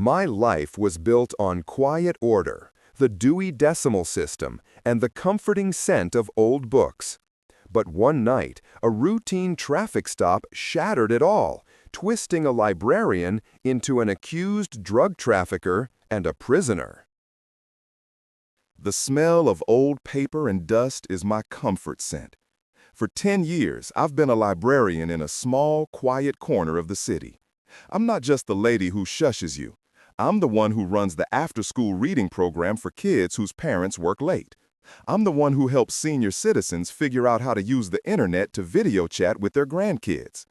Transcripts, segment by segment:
My life was built on quiet order, the Dewey Decimal System, and the comforting scent of old books. But one night, a routine traffic stop shattered it all, twisting a librarian into an accused drug trafficker and a prisoner. The smell of old paper and dust is my comfort scent. For 10 years, I've been a librarian in a small, quiet corner of the city. I'm not just the lady who shushes you. I'm the one who runs the after-school reading program for kids whose parents work late. I'm the one who helps senior citizens figure out how to use the internet to video chat with their grandkids.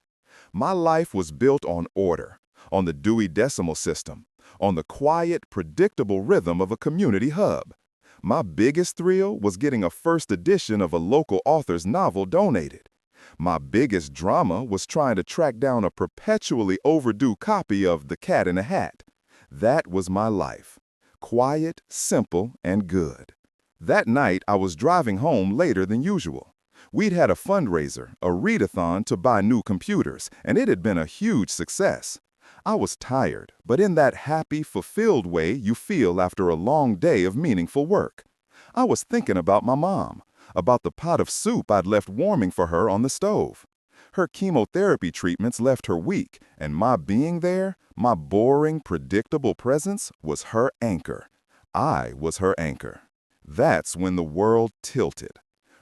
My life was built on order, on the Dewey Decimal System, on the quiet, predictable rhythm of a community hub. My biggest thrill was getting a first edition of a local author's novel donated. My biggest drama was trying to track down a perpetually overdue copy of The Cat in the Hat. That was my life. Quiet, simple, and good. That night, I was driving home later than usual. We'd had a fundraiser, a readathon to buy new computers, and it had been a huge success. I was tired, but in that happy, fulfilled way you feel after a long day of meaningful work. I was thinking about my mom, about the pot of soup I'd left warming for her on the stove. Her chemotherapy treatments left her weak, and my being there, my boring, predictable presence, was her anchor. I was her anchor. That's when the world tilted.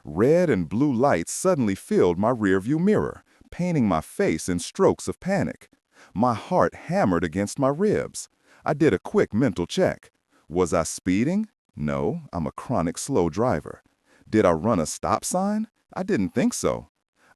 Red and blue lights suddenly filled my rearview mirror, painting my face in strokes of panic. My heart hammered against my ribs. I did a quick mental check. Was I speeding? No, I'm a chronic slow driver. Did I run a stop sign? I didn't think so.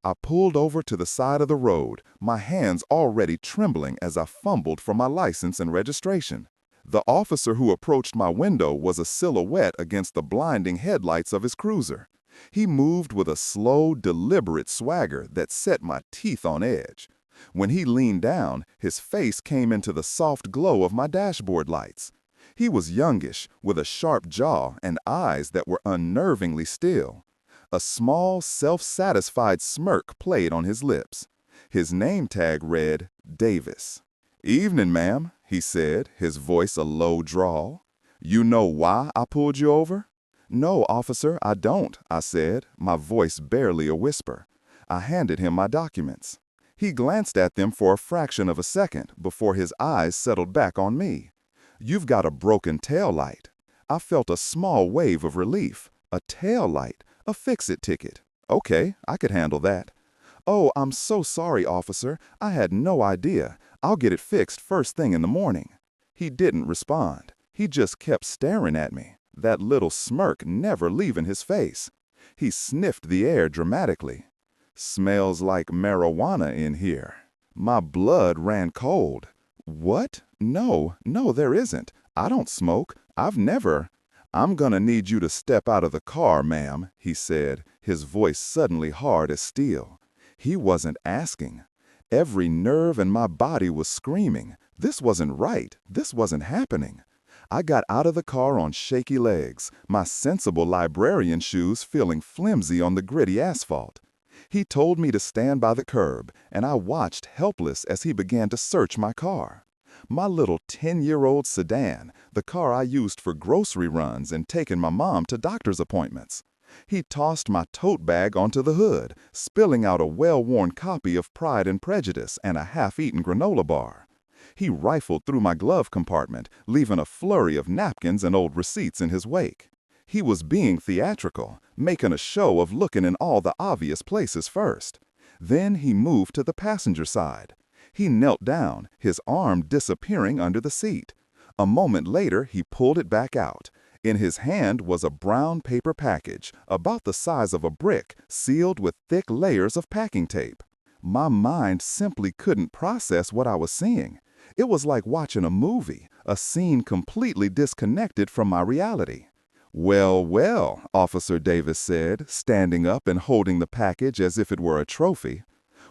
I pulled over to the side of the road, my hands already trembling as I fumbled for my license and registration. The officer who approached my window was a silhouette against the blinding headlights of his cruiser. He moved with a slow, deliberate swagger that set my teeth on edge. When he leaned down, his face came into the soft glow of my dashboard lights. He was youngish, with a sharp jaw and eyes that were unnervingly still. A small, self-satisfied smirk played on his lips. His name tag read, Davis. "Evening, ma'am," he said, his voice a low drawl. "You know why I pulled you over?" "No, officer, I don't," I said, my voice barely a whisper. I handed him my documents. He glanced at them for a fraction of a second before his eyes settled back on me. "You've got a broken tail light." I felt a small wave of relief. A tail light, a fix-it ticket. Okay, I could handle that. "Oh, I'm so sorry, officer. I had no idea. I'll get it fixed first thing in the morning." He didn't respond. He just kept staring at me, that little smirk never leaving his face. He sniffed the air dramatically. "Smells like marijuana in here." My blood ran cold. "What? No, there isn't. I don't smoke. I've never—" "I'm gonna need you to step out of the car, ma'am," he said, his voice suddenly hard as steel. He wasn't asking. Every nerve in my body was screaming. This wasn't right. This wasn't happening. I got out of the car on shaky legs, my sensible librarian shoes feeling flimsy on the gritty asphalt. He told me to stand by the curb, and I watched helpless as he began to search my car. My little 10-year-old sedan, the car I used for grocery runs and taking my mom to doctor's appointments. He tossed my tote bag onto the hood, spilling out a well-worn copy of Pride and Prejudice and a half-eaten granola bar. He rifled through my glove compartment, leaving a flurry of napkins and old receipts in his wake. He was being theatrical, making a show of looking in all the obvious places first. Then he moved to the passenger side. He knelt down, his arm disappearing under the seat. A moment later, he pulled it back out. In his hand was a brown paper package, about the size of a brick, sealed with thick layers of packing tape. My mind simply couldn't process what I was seeing. It was like watching a movie, a scene completely disconnected from my reality. "Well, well," Officer Davis said, standing up and holding the package as if it were a trophy.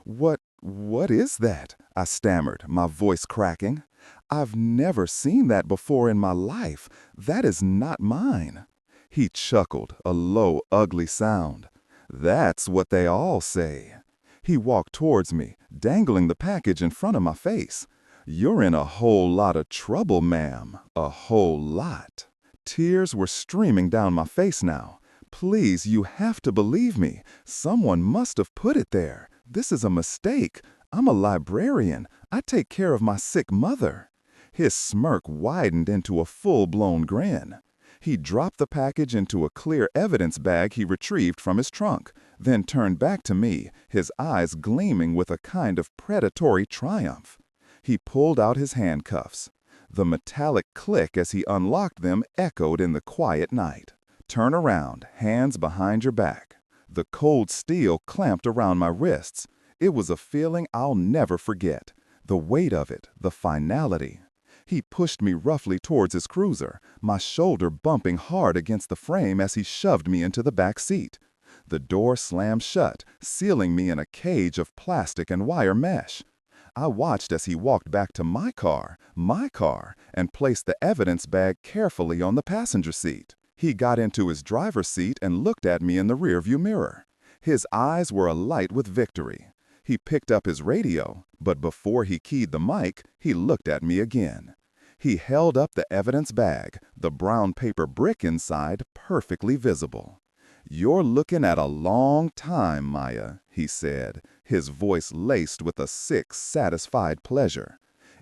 What is that?" I stammered, my voice cracking. "I've never seen that before in my life. That is not mine." He chuckled, a low, ugly sound. "That's what they all say." He walked towards me, dangling the package in front of my face. You're in a whole lot of trouble, ma'am. A whole lot. Tears were streaming down my face now. Please, you have to believe me. Someone must have put it there. This is a mistake. I'm a librarian. I take care of my sick mother. His smirk widened into a full-blown grin. He dropped the package into a clear evidence bag he retrieved from his trunk, then turned back to me, his eyes gleaming with a kind of predatory triumph. He pulled out his handcuffs. The metallic click as he unlocked them echoed in the quiet night. Turn around, hands behind your back. The cold steel clamped around my wrists. It was a feeling I'll never forget. The weight of it, the finality. He pushed me roughly towards his cruiser, my shoulder bumping hard against the frame as he shoved me into the back seat. The door slammed shut, sealing me in a cage of plastic and wire mesh. I watched as he walked back to my car, and placed the evidence bag carefully on the passenger seat. He got into his driver's seat and looked at me in the rearview mirror. His eyes were alight with victory. He picked up his radio, but before he keyed the mic, he looked at me again. He held up the evidence bag, the brown paper brick inside perfectly visible. "You're looking at a long time, Maya," he said, his voice laced with a sick, satisfied pleasure.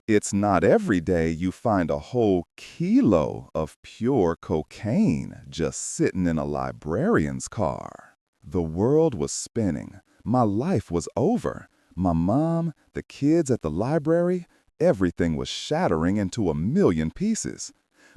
"It's not every day you find a whole kilo of pure cocaine just sitting in a librarian's car." The world was spinning. My life was over. My mom, the kids at the library, everything was shattering into a million pieces.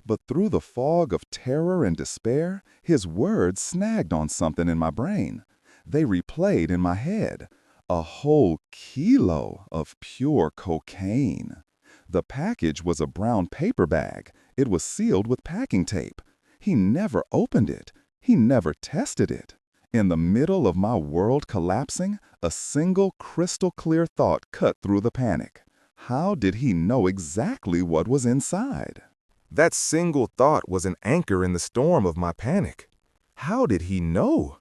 But through the fog of terror and despair, his words snagged on something in my brain. They replayed in my head. A whole kilo of pure cocaine. The package was a brown paper bag. It was sealed with packing tape. He never opened it. He never tested it. In the middle of my world collapsing, a single crystal-clear thought cut through the panic. How did he know exactly what was inside? That single thought was an anchor in the storm of my panic. How did he know?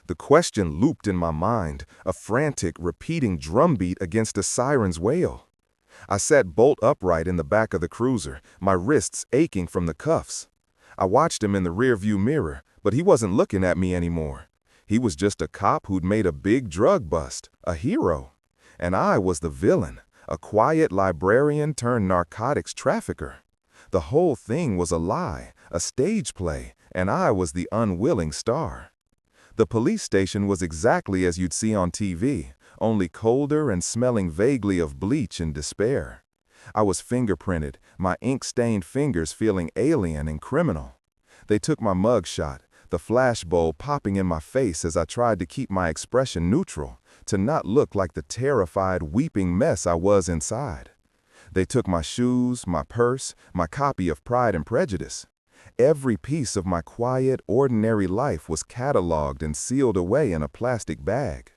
The question looped in my mind, a frantic, repeating drumbeat against a siren's wail. I sat bolt upright in the back of the cruiser, my wrists aching from the cuffs. I watched him in the rearview mirror, but he wasn't looking at me anymore. He was just a cop who'd made a big drug bust, a hero. And I was the villain, a quiet librarian turned narcotics trafficker. The whole thing was a lie, a stage play, and I was the unwilling star. The police station was exactly as you'd see on TV, only colder and smelling vaguely of bleach and despair. I was fingerprinted, my ink-stained fingers feeling alien and criminal. They took my mug shot, the flashbulb popping in my face as I tried to keep my expression neutral, to not look like the terrified, weeping mess I was inside. They took my shoes, my purse, my copy of Pride and Prejudice. Every piece of my quiet, ordinary life was cataloged and sealed away in a plastic bag.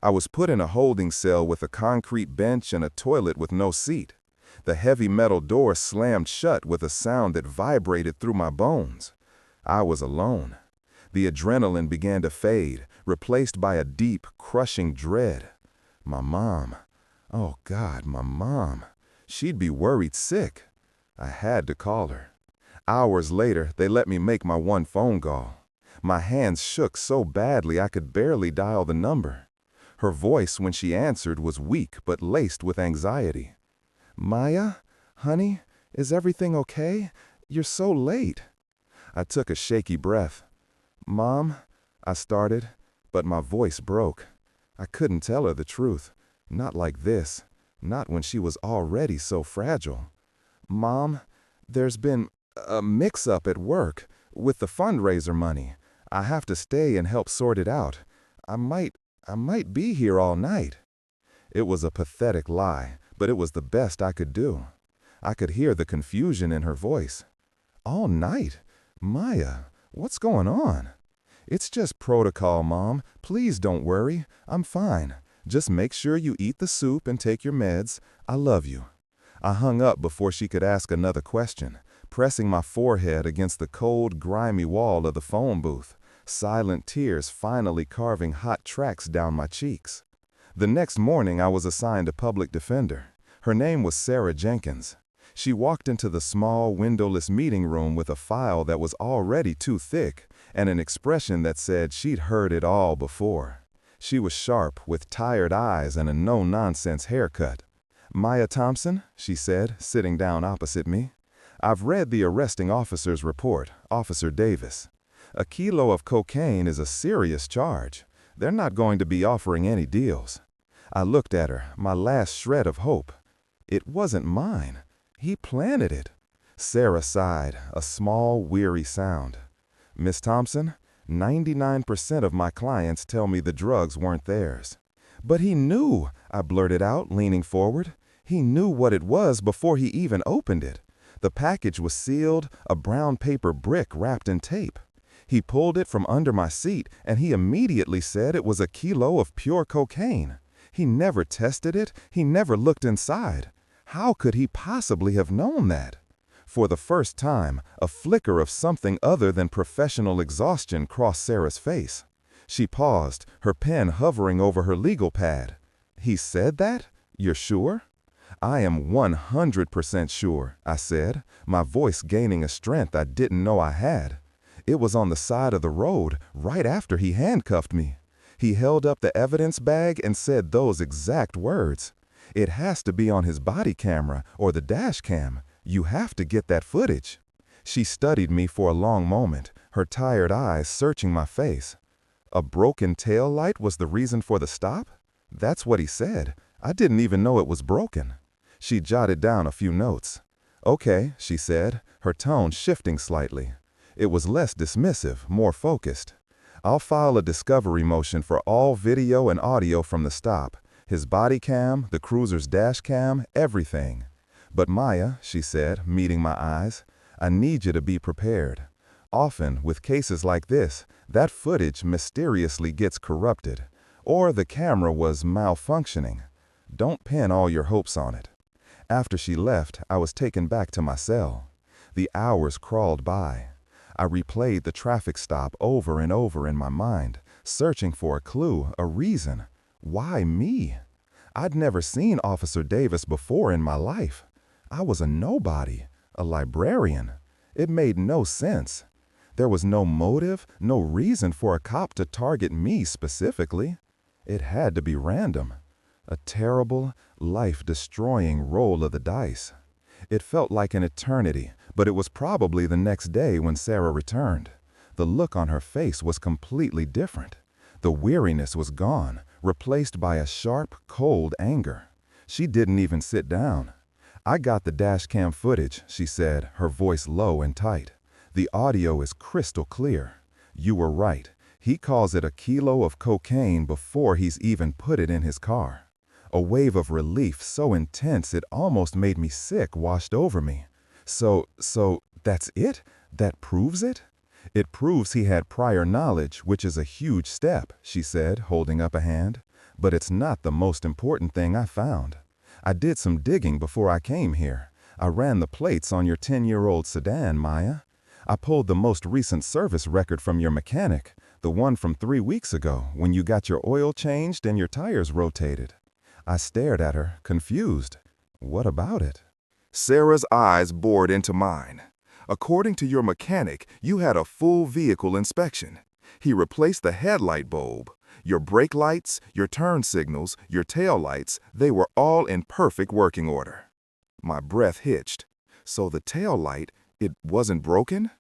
I was put in a holding cell with a concrete bench and a toilet with no seat. The heavy metal door slammed shut with a sound that vibrated through my bones. I was alone. The adrenaline began to fade, replaced by a deep, crushing dread. My mom. Oh God, my mom. She'd be worried sick. I had to call her. Hours later, they let me make my one phone call. My hands shook so badly I could barely dial the number. Her voice when she answered was weak but laced with anxiety. "Maya? Honey? Is everything okay? You're so late." I took a shaky breath. "Mom," I started, but my voice broke. I couldn't tell her the truth. Not like this. Not when she was already so fragile. "Mom, there's been a mix-up at work with the fundraiser money. I have to stay and help sort it out. I might be here all night." It was a pathetic lie, but it was the best I could do. I could hear the confusion in her voice. "All night? Maya, what's going on?" "It's just protocol, Mom. Please don't worry. I'm fine. Just make sure you eat the soup and take your meds. I love you." I hung up before she could ask another question, pressing my forehead against the cold, grimy wall of the phone booth, silent tears finally carving hot tracks down my cheeks. The next morning I was assigned a public defender. Her name was Sarah Jenkins. She walked into the small, windowless meeting room with a file that was already too thick and an expression that said she'd heard it all before. She was sharp, with tired eyes and a no-nonsense haircut. "Maya Thompson," she said, sitting down opposite me. "I've read the arresting officer's report, Officer Davis. A kilo of cocaine is a serious charge. They're not going to be offering any deals." I looked at her, my last shred of hope. It wasn't mine. He planted it. Sarah sighed, a small, weary sound. "Miss Thompson, 99% of my clients tell me the drugs weren't theirs." "But he knew," I blurted out, leaning forward. "He knew what it was before he even opened it. The package was sealed, a brown paper brick wrapped in tape. He pulled it from under my seat, and he immediately said it was a kilo of pure cocaine. He never tested it, he never looked inside. How could he possibly have known that?" For the first time, a flicker of something other than professional exhaustion crossed Sarah's face. She paused, her pen hovering over her legal pad. "He said that? You're sure?" "I am 100% sure," I said, my voice gaining a strength I didn't know I had. "It was on the side of the road, right after he handcuffed me. He held up the evidence bag and said those exact words. It has to be on his body camera or the dash cam. You have to get that footage." She studied me for a long moment, her tired eyes searching my face. "A broken tail light was the reason for the stop? That's what he said. I didn't even know it was broken." She jotted down a few notes. "Okay," she said, her tone shifting slightly. It was less dismissive, more focused. "I'll file a discovery motion for all video and audio from the stop. His body cam, the cruiser's dash cam, everything. But Maya," she said, meeting my eyes, "I need you to be prepared. Often, with cases like this, that footage mysteriously gets corrupted. Or the camera was malfunctioning. Don't pin all your hopes on it." After she left, I was taken back to my cell. The hours crawled by. I replayed the traffic stop over and over in my mind, searching for a clue, a reason. Why me? I'd never seen Officer Davis before in my life. I was a nobody, a librarian. It made no sense. There was no motive, no reason for a cop to target me specifically. It had to be random. A terrible, life-destroying roll of the dice. It felt like an eternity, but it was probably the next day when Sarah returned. The look on her face was completely different. The weariness was gone, replaced by a sharp, cold anger. She didn't even sit down. "I got the dash cam footage," she said, her voice low and tight. "The audio is crystal clear. You were right. He calls it a kilo of cocaine before he's even put it in his car." A wave of relief so intense it almost made me sick washed over me. So that's it? That proves it?" "It proves he had prior knowledge, which is a huge step," she said, holding up a hand. "But it's not the most important thing I found. I did some digging before I came here. I ran the plates on your 10-year-old sedan, Maya. I pulled the most recent service record from your mechanic, the one from 3 weeks ago when you got your oil changed and your tires rotated." I stared at her, confused. "What about it?" Sarah's eyes bored into mine. "According to your mechanic, you had a full vehicle inspection. He replaced the headlight bulb. Your brake lights, your turn signals, your tail lights, they were all in perfect working order." My breath hitched. "So the tail light, it wasn't broken?"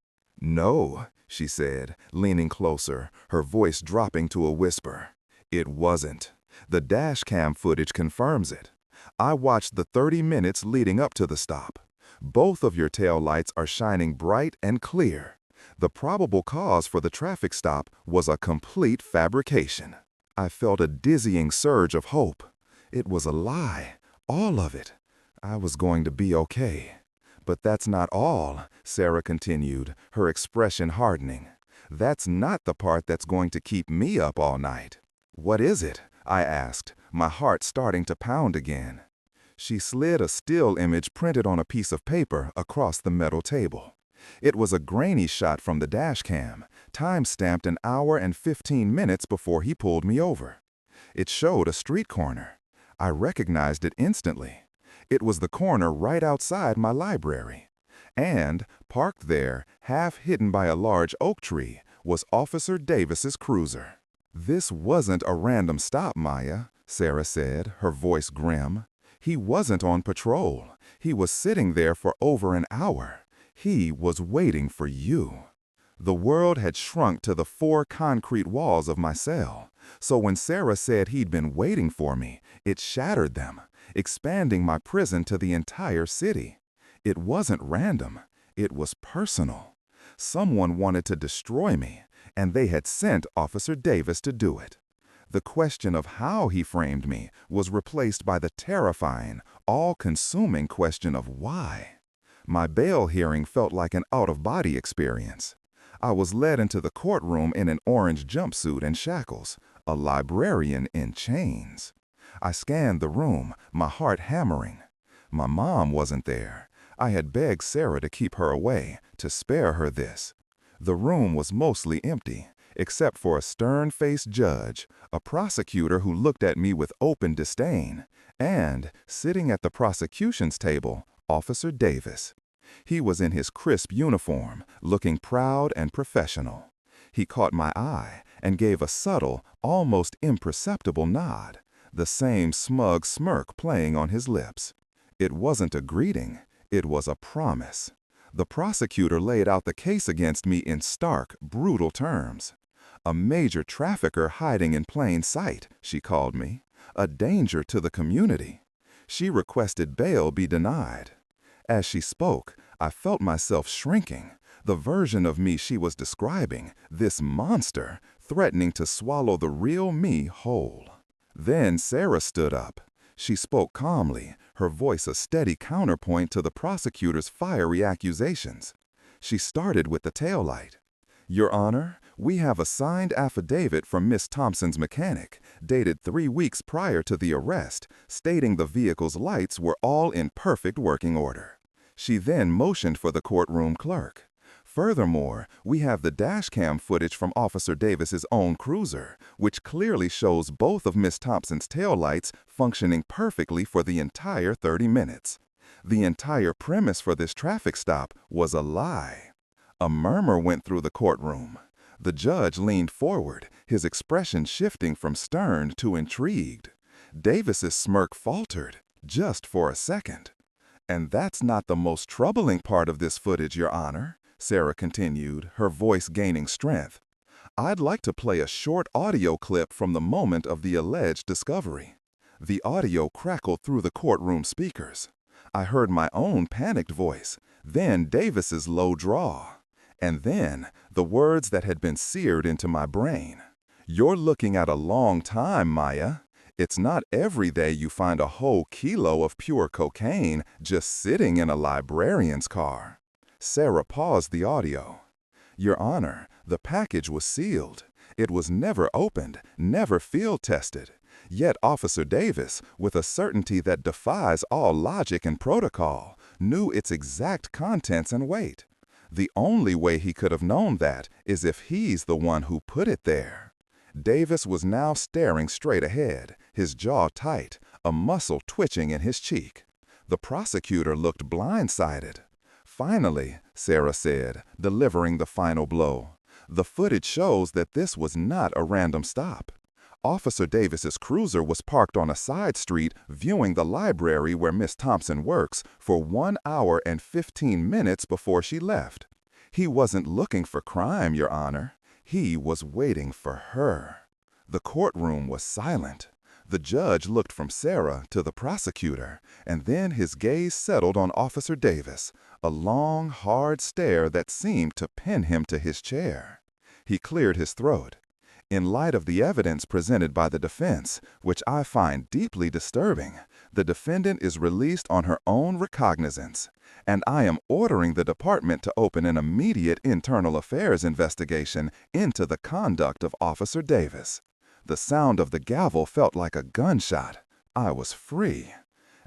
"No," she said, leaning closer, her voice dropping to a whisper. "It wasn't. The dash cam footage confirms it. I watched the 30 minutes leading up to the stop. Both of your tail lights are shining bright and clear. The probable cause for the traffic stop was a complete fabrication." I felt a dizzying surge of hope. It was a lie, all of it. I was going to be okay. "But that's not all," Sarah continued, her expression hardening. "That's not the part that's going to keep me up all night." "What is it?" I asked, my heart starting to pound again. She slid a still image printed on a piece of paper across the metal table. It was a grainy shot from the dash cam, time-stamped an hour and 15 minutes before he pulled me over. It showed a street corner. I recognized it instantly. It was the corner right outside my library. And, parked there, half hidden by a large oak tree, was Officer Davis's cruiser. "This wasn't a random stop, Maya," Sarah said, her voice grim. "He wasn't on patrol. He was sitting there for over an hour. He was waiting for you." The world had shrunk to the 4 concrete walls of my cell, so when Sarah said he'd been waiting for me, it shattered them, expanding my prison to the entire city. It wasn't random. It was personal. Someone wanted to destroy me, and they had sent Officer Davis to do it. The question of how he framed me was replaced by the terrifying, all-consuming question of why. My bail hearing felt like an out-of-body experience. I was led into the courtroom in an orange jumpsuit and shackles, a librarian in chains. I scanned the room, my heart hammering. My mom wasn't there. I had begged Sarah to keep her away, to spare her this. The room was mostly empty, except for a stern-faced judge, a prosecutor who looked at me with open disdain, and, sitting at the prosecution's table, Officer Davis. He was in his crisp uniform, looking proud and professional. He caught my eye and gave a subtle, almost imperceptible nod, the same smug smirk playing on his lips. It wasn't a greeting, it was a promise. The prosecutor laid out the case against me in stark, brutal terms. A major trafficker hiding in plain sight, she called me, a danger to the community. She requested bail be denied. As she spoke, I felt myself shrinking, the version of me she was describing, this monster, threatening to swallow the real me whole. Then Sarah stood up. She spoke calmly, her voice a steady counterpoint to the prosecutor's fiery accusations. She started with the taillight. "Your Honor, we have a signed affidavit from Miss Thompson's mechanic, dated 3 weeks prior to the arrest, stating the vehicle's lights were all in perfect working order." She then motioned for the courtroom clerk. "Furthermore, we have the dashcam footage from Officer Davis's own cruiser, which clearly shows both of Miss Thompson's taillights functioning perfectly for the entire 30 minutes. The entire premise for this traffic stop was a lie." A murmur went through the courtroom. The judge leaned forward, his expression shifting from stern to intrigued. Davis's smirk faltered, just for a second. "And that's not the most troubling part of this footage, Your Honor," Sarah continued, her voice gaining strength. "I'd like to play a short audio clip from the moment of the alleged discovery." The audio crackled through the courtroom speakers. I heard my own panicked voice, then Davis's low drawl, and then the words that had been seared into my brain. "You're looking at a long time, Maya. It's not every day you find a whole kilo of pure cocaine just sitting in a librarian's car." Sarah paused the audio. "Your Honor, the package was sealed. It was never opened, never field tested. Yet Officer Davis, with a certainty that defies all logic and protocol, knew its exact contents and weight. The only way he could have known that is if he's the one who put it there." Davis was now staring straight ahead, his jaw tight, a muscle twitching in his cheek. The prosecutor looked blindsided. "Finally," Sarah said, delivering the final blow, "the footage shows that this was not a random stop. Officer Davis's cruiser was parked on a side street viewing the library where Miss Thompson works for 1 hour and 15 minutes before she left. He wasn't looking for crime, Your Honor. He was waiting for her." The courtroom was silent. The judge looked from Sarah to the prosecutor, and then his gaze settled on Officer Davis, a long, hard stare that seemed to pin him to his chair. He cleared his throat. "In light of the evidence presented by the defense, which I find deeply disturbing, the defendant is released on her own recognizance, and I am ordering the department to open an immediate internal affairs investigation into the conduct of Officer Davis." The sound of the gavel felt like a gunshot. I was free.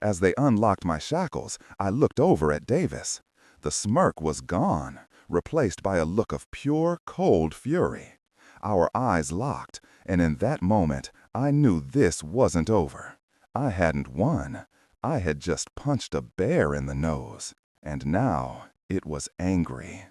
As they unlocked my shackles, I looked over at Davis. The smirk was gone, replaced by a look of pure, cold fury. Our eyes locked, and in that moment, I knew this wasn't over. I hadn't won. I had just punched a bear in the nose, and now it was angry.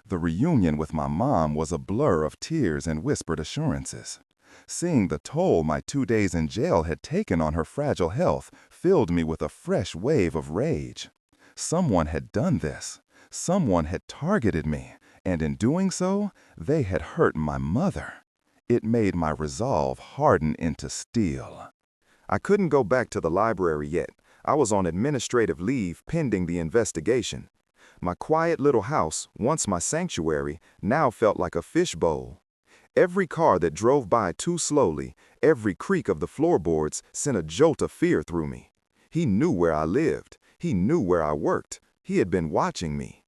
The reunion with my mom was a blur of tears and whispered assurances. Seeing the toll my 2 days in jail had taken on her fragile health filled me with a fresh wave of rage. Someone had done this. Someone had targeted me, and in doing so, they had hurt my mother. It made my resolve harden into steel. I couldn't go back to the library yet. I was on administrative leave pending the investigation. My quiet little house, once my sanctuary, now felt like a fishbowl. Every car that drove by too slowly, every creak of the floorboards sent a jolt of fear through me. He knew where I lived. He knew where I worked. He had been watching me.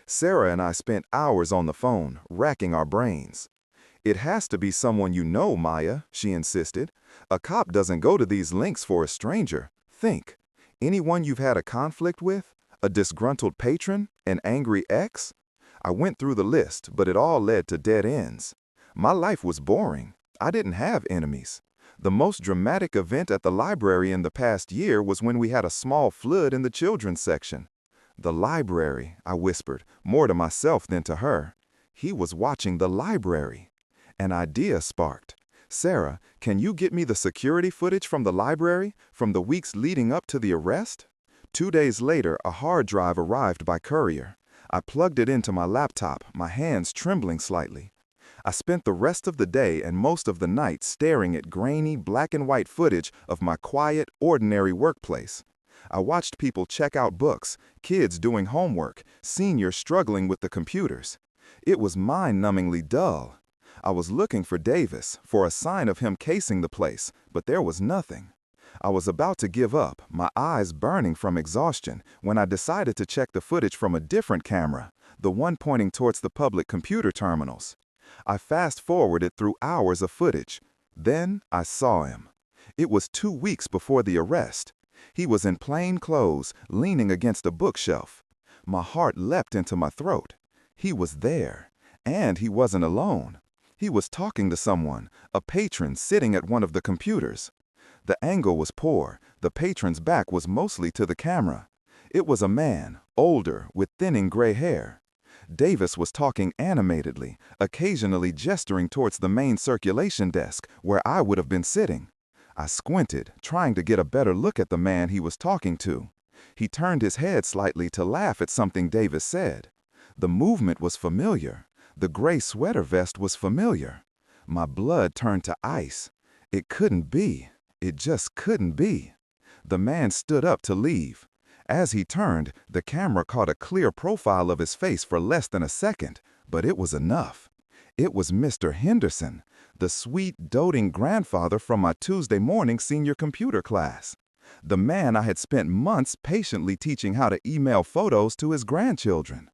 Sarah and I spent hours on the phone, racking our brains. "It has to be someone you know, Maya," she insisted. "A cop doesn't go to these lengths for a stranger. Think. Anyone you've had a conflict with? A disgruntled patron? An angry ex?" I went through the list, but it all led to dead ends. My life was boring. I didn't have enemies. The most dramatic event at the library in the past year was when we had a small flood in the children's section. "The library," I whispered, more to myself than to her. He was watching the library. An idea sparked. "Sarah, can you get me the security footage from the library, from the weeks leading up to the arrest?" 2 days later, a hard drive arrived by courier. I plugged it into my laptop, my hands trembling slightly. I spent the rest of the day and most of the night staring at grainy black and white footage of my quiet, ordinary workplace. I watched people check out books, kids doing homework, seniors struggling with the computers. It was mind-numbingly dull. I was looking for Davis, for a sign of him casing the place, but there was nothing. I was about to give up, my eyes burning from exhaustion, when I decided to check the footage from a different camera, the one pointing towards the public computer terminals. I fast-forwarded through hours of footage. Then I saw him. It was 2 weeks before the arrest. He was in plain clothes, leaning against a bookshelf. My heart leapt into my throat. He was there, and he wasn't alone. He was talking to someone, a patron sitting at one of the computers. The angle was poor. The patron's back was mostly to the camera. It was a man, older, with thinning gray hair. Davis was talking animatedly, occasionally gesturing towards the main circulation desk, where I would have been sitting. I squinted, trying to get a better look at the man he was talking to. He turned his head slightly to laugh at something Davis said. The movement was familiar. The gray sweater vest was familiar. My blood turned to ice. It couldn't be. It just couldn't be. The man stood up to leave. As he turned, the camera caught a clear profile of his face for less than a second, but it was enough. It was Mr. Henderson, the sweet, doting grandfather from my Tuesday morning senior computer class. The man I had spent months patiently teaching how to email photos to his grandchildren.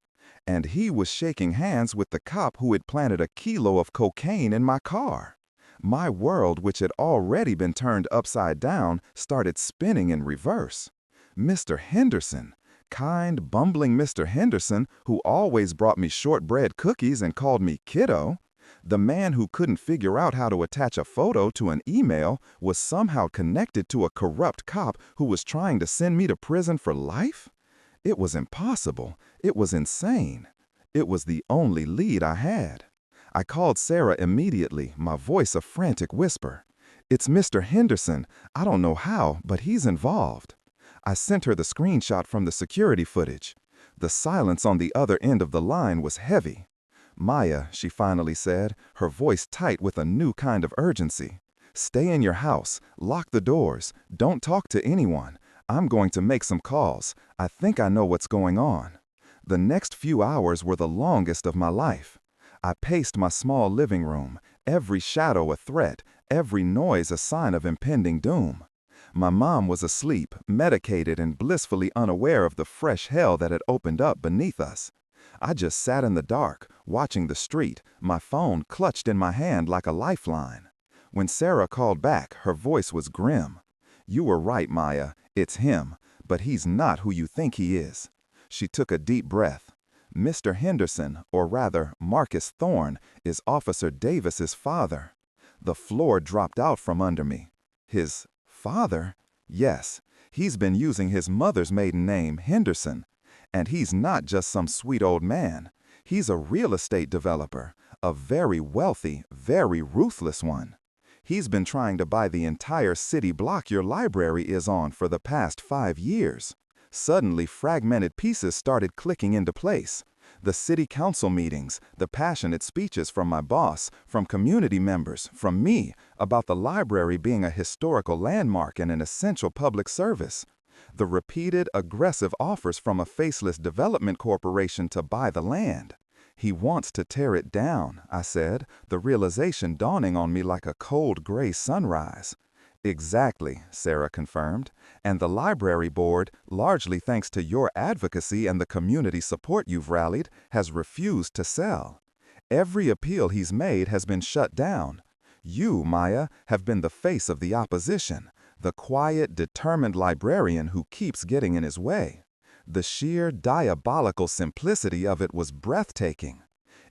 And he was shaking hands with the cop who had planted a kilo of cocaine in my car. My world, which had already been turned upside down, started spinning in reverse. Mr. Henderson, kind, bumbling Mr. Henderson, who always brought me shortbread cookies and called me kiddo, the man who couldn't figure out how to attach a photo to an email, was somehow connected to a corrupt cop who was trying to send me to prison for life? It was impossible. It was insane. It was the only lead I had. I called Sarah immediately, my voice a frantic whisper. "It's Mr. Henderson. I don't know how, but he's involved." I sent her the screenshot from the security footage. The silence on the other end of the line was heavy. "Maya," she finally said, her voice tight with a new kind of urgency. "Stay in your house. Lock the doors. Don't talk to anyone. I'm going to make some calls. I think I know what's going on." The next few hours were the longest of my life. I paced my small living room, every shadow a threat, every noise a sign of impending doom. My mom was asleep, medicated and blissfully unaware of the fresh hell that had opened up beneath us. I just sat in the dark, watching the street, my phone clutched in my hand like a lifeline. When Sarah called back, her voice was grim. "You were right, Maya. It's him, but he's not who you think he is." She took a deep breath. "Mr. Henderson, or rather Marcus Thorne, is Officer Davis's father." The floor dropped out from under me. His father? Yes. He's been using his mother's maiden name, Henderson. And he's not just some sweet old man. He's a real estate developer, a very wealthy, very ruthless one. He's been trying to buy the entire city block your library is on for the past 5 years. Suddenly, fragmented pieces started clicking into place. The city council meetings, the passionate speeches from my boss, from community members, from me, about the library being a historical landmark and an essential public service. The repeated, aggressive offers from a faceless development corporation to buy the land. He wants to tear it down, I said, the realization dawning on me like a cold gray sunrise. Exactly, Sarah confirmed. And the library board, largely thanks to your advocacy and the community support you've rallied, has refused to sell. Every appeal he's made has been shut down. You, Maya, have been the face of the opposition, the quiet, determined librarian who keeps getting in his way. The sheer, diabolical simplicity of it was breathtaking.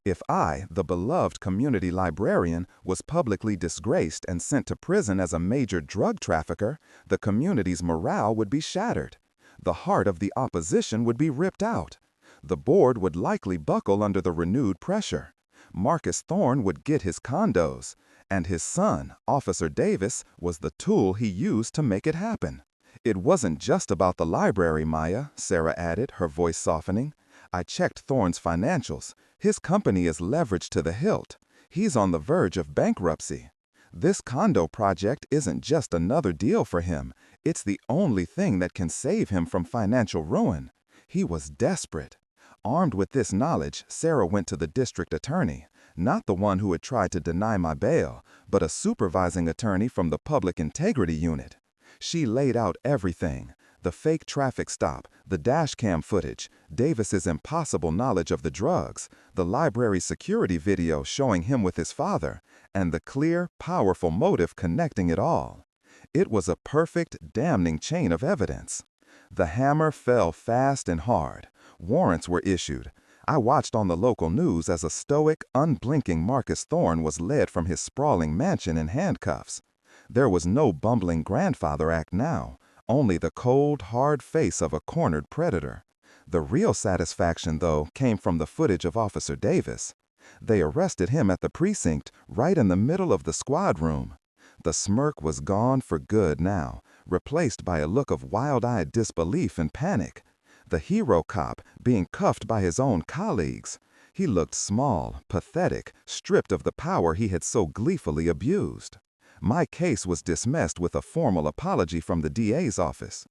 If I, the beloved community librarian, was publicly disgraced and sent to prison as a major drug trafficker, the community's morale would be shattered. The heart of the opposition would be ripped out. The board would likely buckle under the renewed pressure. Marcus Thorne would get his condos, and his son, Officer Davis, was the tool he used to make it happen. It wasn't just about the library, Maya, Sarah added, her voice softening. I checked Thorne's financials. His company is leveraged to the hilt. He's on the verge of bankruptcy. This condo project isn't just another deal for him. It's the only thing that can save him from financial ruin. He was desperate. Armed with this knowledge, Sarah went to the district attorney, not the one who had tried to deny my bail, but a supervising attorney from the Public Integrity Unit. She laid out everything. The fake traffic stop, the dashcam footage, Davis's impossible knowledge of the drugs, the library security video showing him with his father, and the clear, powerful motive connecting it all. It was a perfect, damning chain of evidence. The hammer fell fast and hard. Warrants were issued. I watched on the local news as a stoic, unblinking Marcus Thorne was led from his sprawling mansion in handcuffs. There was no bumbling grandfather act now, only the cold, hard face of a cornered predator. The real satisfaction, though, came from the footage of Officer Davis. They arrested him at the precinct, right in the middle of the squad room. The smirk was gone for good now, replaced by a look of wild-eyed disbelief and panic. The hero cop being cuffed by his own colleagues. He looked small, pathetic, stripped of the power he had so gleefully abused. My case was dismissed with a formal apology from the DA's office.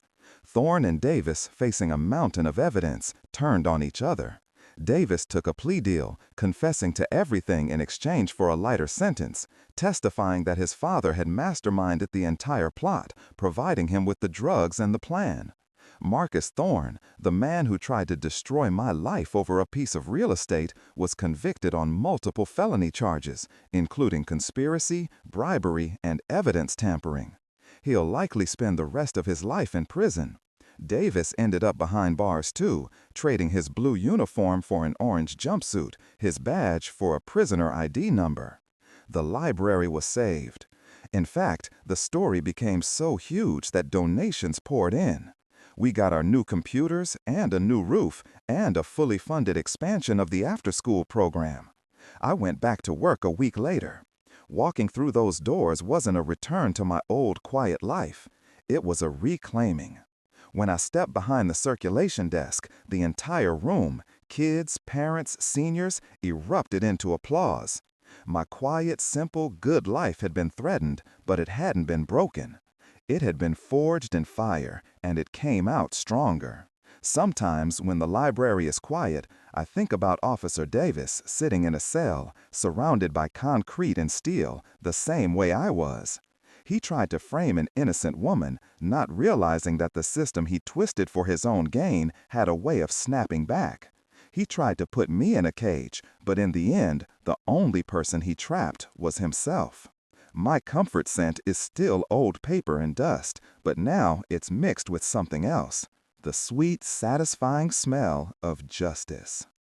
Thorne and Davis, facing a mountain of evidence, turned on each other. Davis took a plea deal, confessing to everything in exchange for a lighter sentence, testifying that his father had masterminded the entire plot, providing him with the drugs and the plan. Marcus Thorne, the man who tried to destroy my life over a piece of real estate, was convicted on multiple felony charges, including conspiracy, bribery, and evidence tampering. He'll likely spend the rest of his life in prison. Davis ended up behind bars too, trading his blue uniform for an orange jumpsuit, his badge for a prisoner ID number. The library was saved. In fact, the story became so huge that donations poured in. We got our new computers and a new roof and a fully funded expansion of the after-school program. I went back to work a week later. Walking through those doors wasn't a return to my old quiet life. It was a reclaiming. When I stepped behind the circulation desk, the entire room, kids, parents, seniors, erupted into applause. My quiet, simple, good life had been threatened, but it hadn't been broken. It had been forged in fire, and it came out stronger. Sometimes, when the library is quiet, I think about Officer Davis sitting in a cell, surrounded by concrete and steel, the same way I was. He tried to frame an innocent woman, not realizing that the system he twisted for his own gain had a way of snapping back. He tried to put me in a cage, but in the end, the only person he trapped was himself. My comfort scent is still old paper and dust, but now it's mixed with something else. The sweet, satisfying smell of justice.